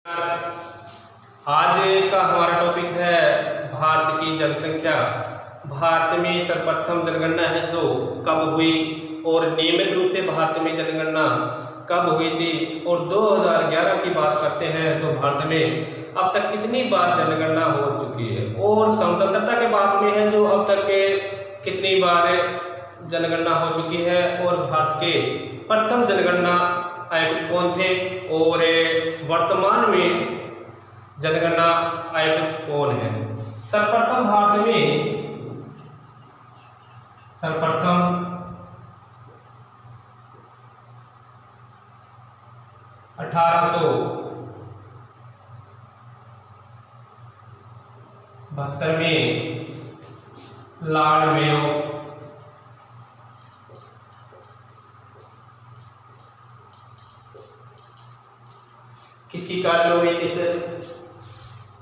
आज का हमारा टॉपिक है भारत की जनसंख्या। भारत में सर्वप्रथम जनगणना है जो कब हुई और नियमित रूप से भारत में जनगणना कब हुई थी, और 2011 की बात करते हैं तो भारत में अब तक कितनी बार जनगणना हो चुकी है, और स्वतंत्रता के बाद में है जो अब तक के कितनी बार जनगणना हो चुकी है, और भारत के प्रथम जनगणना आयुक्त कौन थे, और वर्तमान में जनगणना आयुक्त कौन है। सर्वप्रथम भारत में सर्वप्रथम 1872 में लॉर्ड मेयो किसकी काल में हुई थी सर?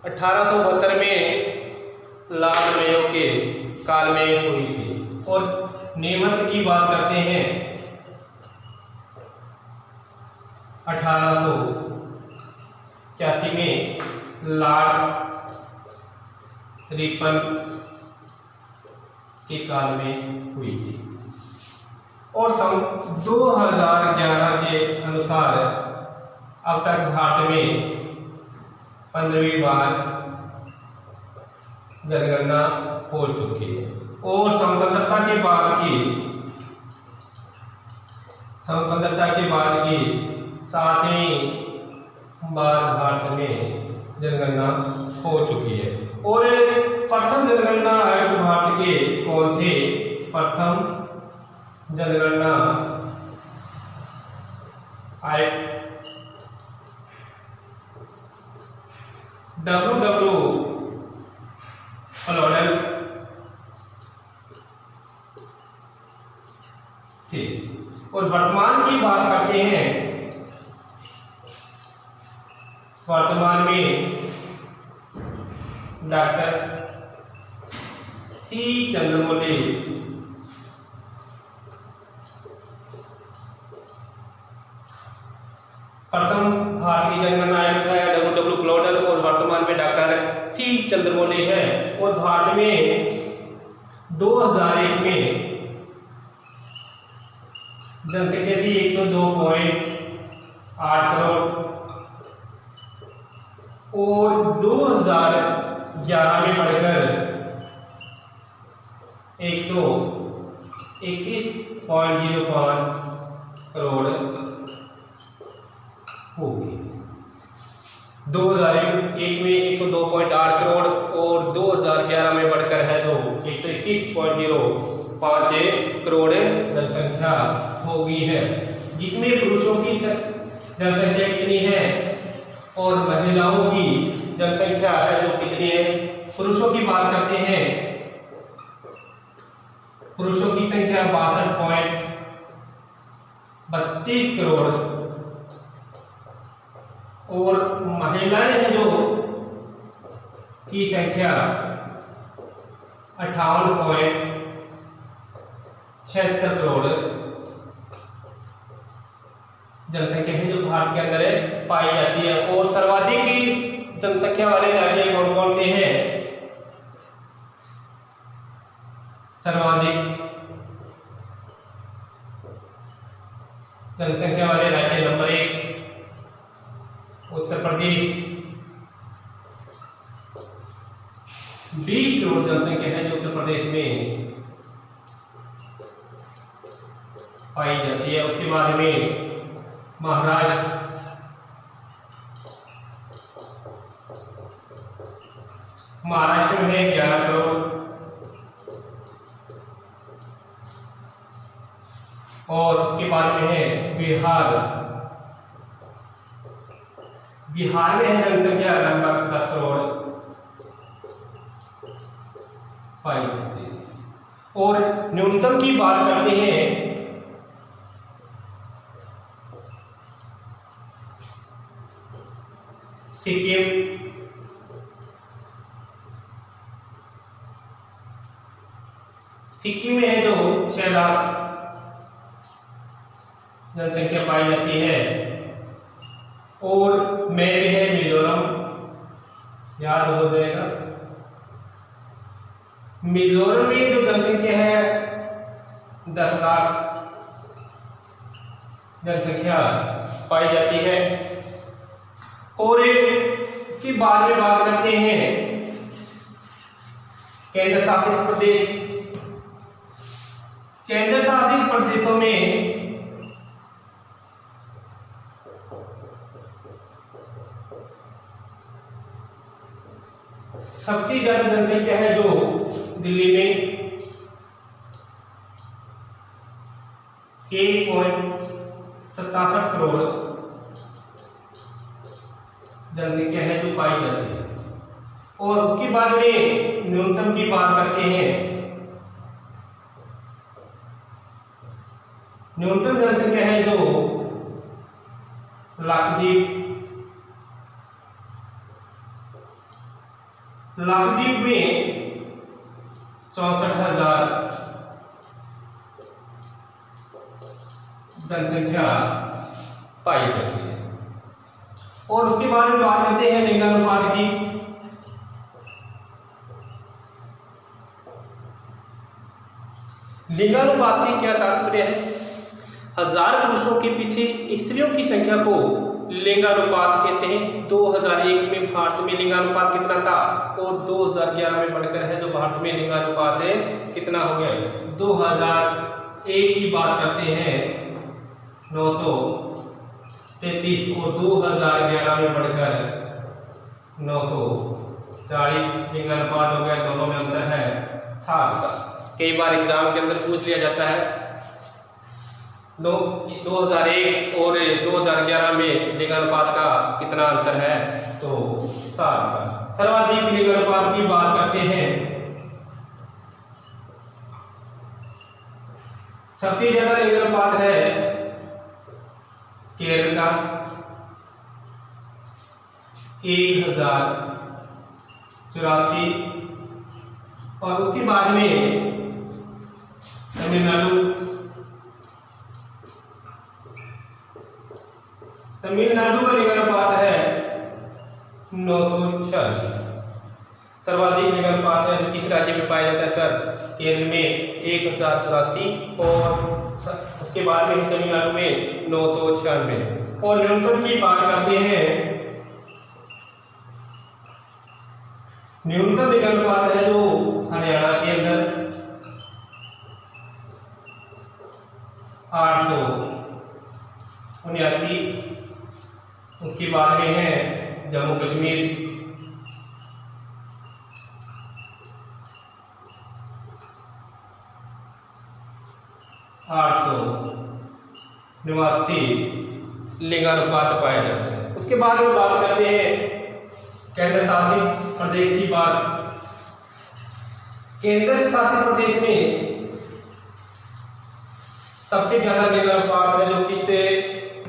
1872 में लॉर्ड मेयो के काल में हुई थी। और नियमित की बात करते हैं 1881 में लॉर्ड रिपन के काल में हुई थी। और सन 2011 के अनुसार अब तक भारत में 15वीं बार जनगणना हो चुकी है। और स्वतंत्रता के बाद की 7वीं बार भारत में जनगणना हो चुकी है। और प्रथम जनगणना आयुक्त भारत के कौन थे? प्रथम जनगणना आयुक्त W क्लॉडेल थे। और वर्तमान की बात करते हैं, वर्तमान में डॉक्टर सी चंद्रमौली प्रथम भारत की जनगणना आयुक्त है W क्लॉडेल, और वर्तमान में डॉक्टर सी चंद्रमौली है। और भारत में 2001 में जनसंख्या थी 102.8 करोड़, और 2011 में बढ़कर 121.05 करोड़ होगी। 2001 में 102.8 करोड़ और 2011 में बढ़कर है तो 121.05 करोड़ जनसंख्या हो गई है, जिसमें पुरुषों की जनसंख्या कितनी है और महिलाओं की जनसंख्या है जो कितनी है। पुरुषों की बात करते हैं, पुरुषों की संख्या 62.32 करोड़, और महिलाएं हैं जो की संख्या 58.76 करोड़ जनसंख्या है जो भारत के अंदर पाई जाती है। और सर्वाधिक जनसंख्या वाले राज्य कौन कौन से हैं? सर्वाधिक जनसंख्या वाले राज्य नंबर 1 उत्तर प्रदेश, 20 करोड़ जनसंख्या है जो उत्तर प्रदेश में पाई जाती है। उसके बाद में महाराष्ट्र, महाराष्ट्र में है 11 करोड़, और उसके बाद में है बिहार, बिहार में है जनसंख्या लगभग 10 करोड़ पाई जाती है। और न्यूनतम की बात करते हैं, सिक्किम, सिक्किम में है जो 6 लाख जनसंख्या पाई जाती है। और में है याद हो जाएगा। मिजोरम में जो जनसंख्या है 10 लाख जनसंख्या पाई जाती है। और इसकी बाद में बात करते हैं केंद्र शासित प्रदेश। केंद्र शासित प्रदेशों में सबसे ज्यादा जनसंख्या है जो दिल्ली में 1.67 करोड़ जनसंख्या है जो पाई जाती है। और उसके बाद में न्यूनतम की बात करते हैं। न्यूनतम जनसंख्या है जो लक्षद्वीप में 64,000 जनसंख्या पाई जाती है। और उसके बाद में बात करते हैं लिंगानुपात की। लिंगानुपात से क्या तात्पर्य है? 1000 पुरुषों के पीछे स्त्रियों की संख्या को लिंगानुपात कहते हैं। 2001 में भारत में लिंगानुपात कितना था और 2011 में बढ़कर है जो भारत में लिंगानुपात है कितना हो गया। 2001 की बात करते हैं 933 और 2011 में बढ़कर 940 लिंगानुपात हो गया। दोनों में अंतर है 7 का। कई बार एग्जाम के अंदर पूछ लिया जाता है 2001 और 2011 में लिंगानुपात का कितना अंतर है, तो 7 का। सर्वाधिक लिंगानुपात की बात करते हैं। सबसे ज्यादा लिंगानुपात है केरल का 1084 और उसके बाद में तमिलनाडु का लिंगानुपात है 946। सर्वाधिक लिंगानुपात है किस राज्य में पाया जाता है सर? केरल में 1084 और उसके बाद में तमिलनाडु में 996। और न्यूनतम की बात करते हैं। न्यूनतम लिंगानुपात है जो हरियाणा के अंदर 879। उसके बाद में है जम्मू कश्मीर 889 लिंगानुपात पाया जाता है। उसके बाद में बात करते हैं केंद्र शासित प्रदेश की बात। केंद्र शासित प्रदेश में सबसे ज्यादा लिंगानुपात है जो किस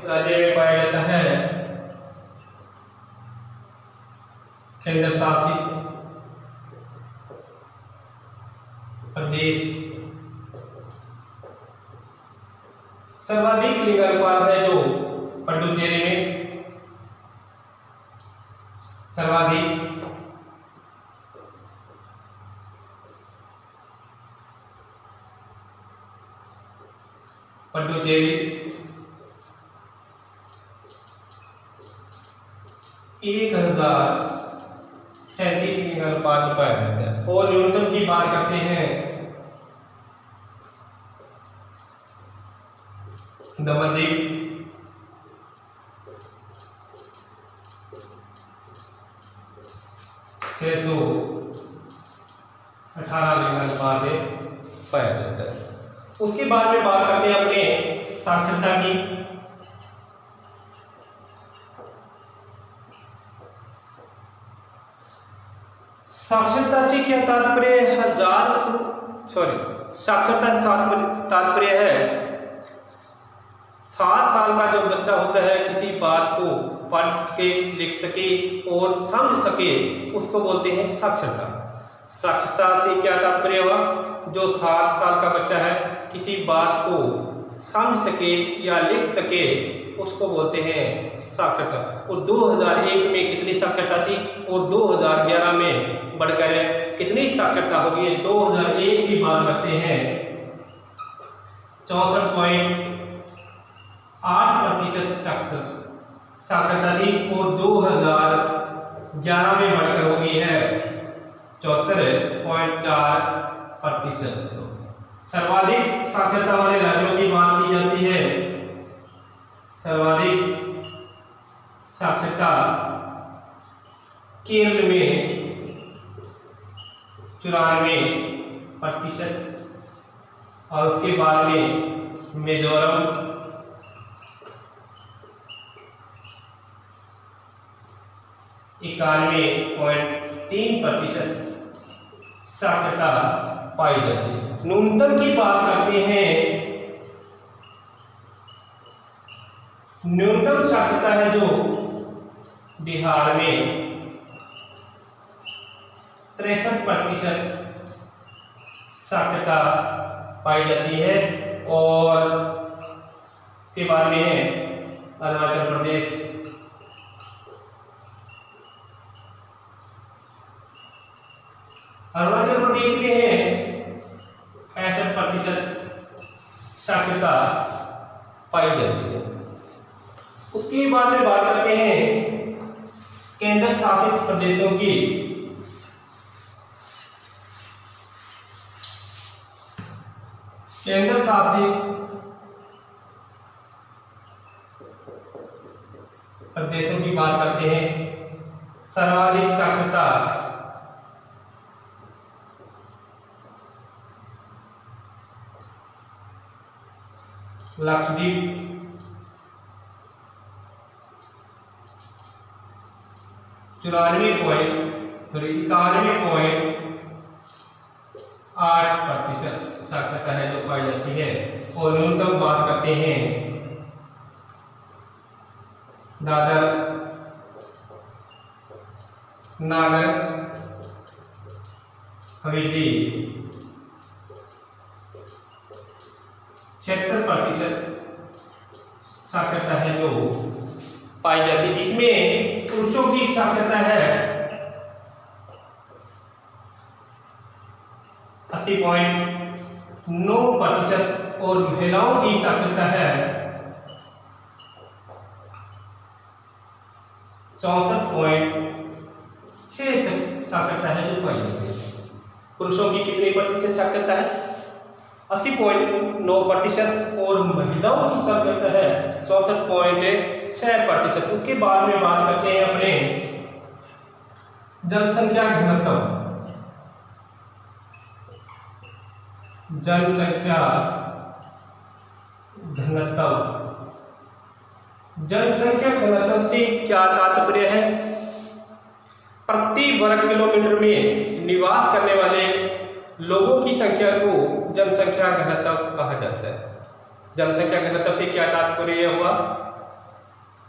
राज्य में पाया जाता है? केंद्र शासित प्रदेश। सर्वाधिक लिंगानुपात है जो पुडुचेरी में सर्वाधिक। पुडुचेरी 1037 लिंगानुपात पाया जाता है। और न्यूनतम की बात करते हैं नवद्वीप 618 लिंगानुपात पाया जाता है। उसके बाद में बात करते हैं अपने साक्षरता की। साक्षरता से क्या तात्पर्य है? साक्षरता से तात्पर्य है 7 साल का जो बच्चा होता है किसी बात को पढ़ सके, लिख सके और समझ सके, उसको बोलते हैं साक्षरता। साक्षरता से क्या तात्पर्य हुआ? जो 7 साल का बच्चा है किसी बात को समझ सके या लिख सके उसको बोलते हैं साक्षरता। और 2001 में कितनी साक्षरता थी और 2011 में बढ़कर कितनी साक्षरता होगी? 2001 की बात करते हैं 64.8% साक्षरता थी और 2011 में बढ़कर हो गई है 74.4%। सर्वाधिक साक्षरता वाले राज्यों की बात की जाती है। सर्वाधिक साक्षरता केरल में 94% और उसके बाद में मिजोरम 91.3% साक्षरता पाई जाती है। न्यूनतम की बात करते हैं। न्यूनतम साक्षरता है जो बिहार में 63% साक्षरता पाई जाती है और इसके बाद में है अरुणाचल प्रदेश 65% साक्षरता पाई जाती है। उसके बाद में बात करते हैं केंद्र शासित प्रदेशों की। केंद्र शासित प्रदेशों की बात करते हैं। सर्वाधिक साक्षरता लक्षद्वीप 91.8% साक्षरता है जो पाई जाती है। और न्यूनतम बात करते हैं दादर नागर हवेली 76% साक्षरता है जो पाई जाती है। इसमें पुरुषों की साक्षरता है 80.9% और महिलाओं की साक्षरता है 64.6% साक्षरता है जो पाई जाती है। पुरुषों की कितनी प्रतिशत साक्षरता है? 80.9% और महिलाओं की साक्षरता है 64.6%। उसके बाद में बात करते हैं अपने जनसंख्या घनत्व। जनसंख्या घनत्व से क्या तात्पर्य है? प्रति वर्ग किलोमीटर में निवास करने वाले लोगों की संख्या को जनसंख्या घनत्व कहा जाता है। जनसंख्या घनत्व से क्या तात्पर्य हुआ?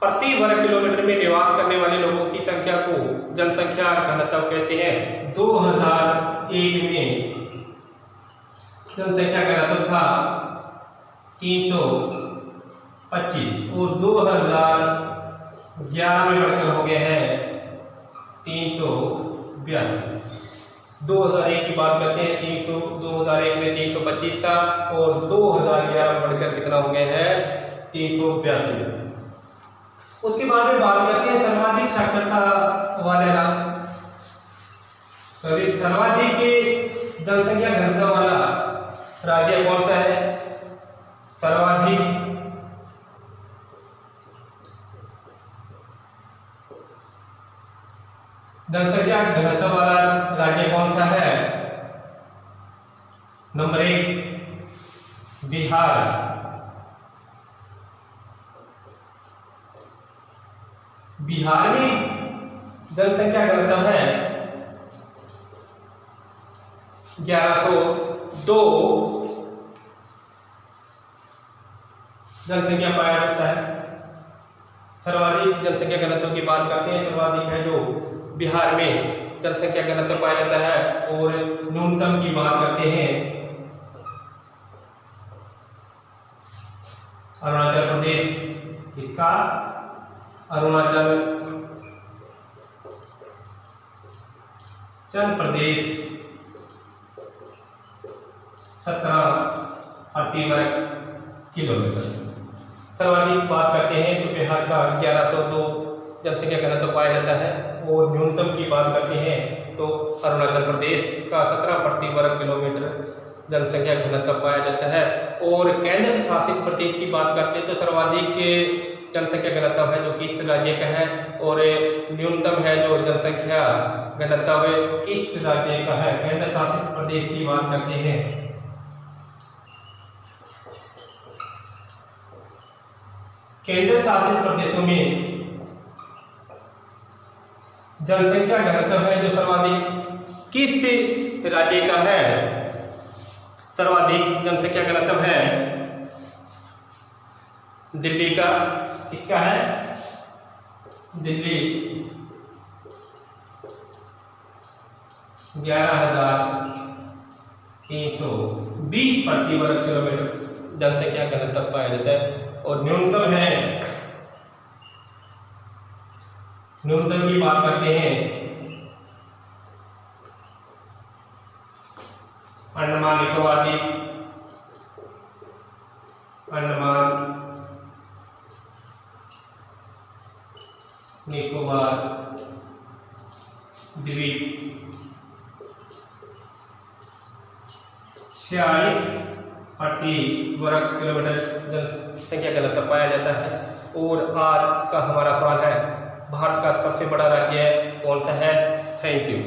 प्रति वर्ग किलोमीटर में निवास करने वाले लोगों की संख्या को जनसंख्या घनत्व कहते हैं। 2001 में जनसंख्या घनत्व था 325 और 2011 में बढ़कर हो गया है 382। 2001 की बात करते हैं 2001 में 325 था और 2011 में बढ़कर कितना हो गया है 382। उसके बाद में बात करते हैं सर्वाधिक साक्षरता वाले राज्य। सर्वाधिक जनसंख्या घनत्व वाला राज्य कौन सा है? सर्वाधिक जनसंख्या घनत्व वाला राज्य कौन सा है? नंबर 1 बिहार। बिहार में जनसंख्या घनत्व है 1102 जनसंख्या पाया जाता है। सर्वाधिक जनसंख्या घनत्व की बात करते हैं। सर्वाधिक है जो बिहार में जनसंख्या घनत्व पाया जाता है। और न्यूनतम की बात करते हैं अरुणाचल प्रदेश, किसका? अरुणाचल प्रदेश 17 प्रति वर्ग किलोमीटर। सर्वाधिक बात करते हैं तो बिहार का 1102 जनसंख्या घनत्व पाया जाता है, और न्यूनतम की बात करते हैं तो अरुणाचल प्रदेश का 17 प्रति वर्ग किलोमीटर जनसंख्या घनत्व पाया जाता है। और केंद्र शासित प्रदेश की बात करते हैं तो सर्वाधिक जनसंख्या घनत्व है जो किस राज्य का है, और न्यूनतम है जो जनसंख्या घनत्व किस राज्य का है। केंद्र शासित प्रदेश की बात करते हैं केंद्र शासित प्रदेशों में जनसंख्या घनत्व है जो सर्वाधिक किस राज्य का है। सर्वाधिक जनसंख्या घनत्व है दिल्ली का। किसका है? दिल्ली 11,320 प्रति वर्ग किलोमीटर जनसंख्या घनत्व पाया जाता है। और न्यूनतम है, न्यूनतम की बात करते हैं अंडमान निकोबार द्वीप, अंडमान निकोबार द्वीप 46 प्रति वर्ग किलोमीटर जनसंख्या घनत्व पाया जाता है। और आज का हमारा सवाल है, भारत का सबसे बड़ा राज्य कौन सा है? Thank you.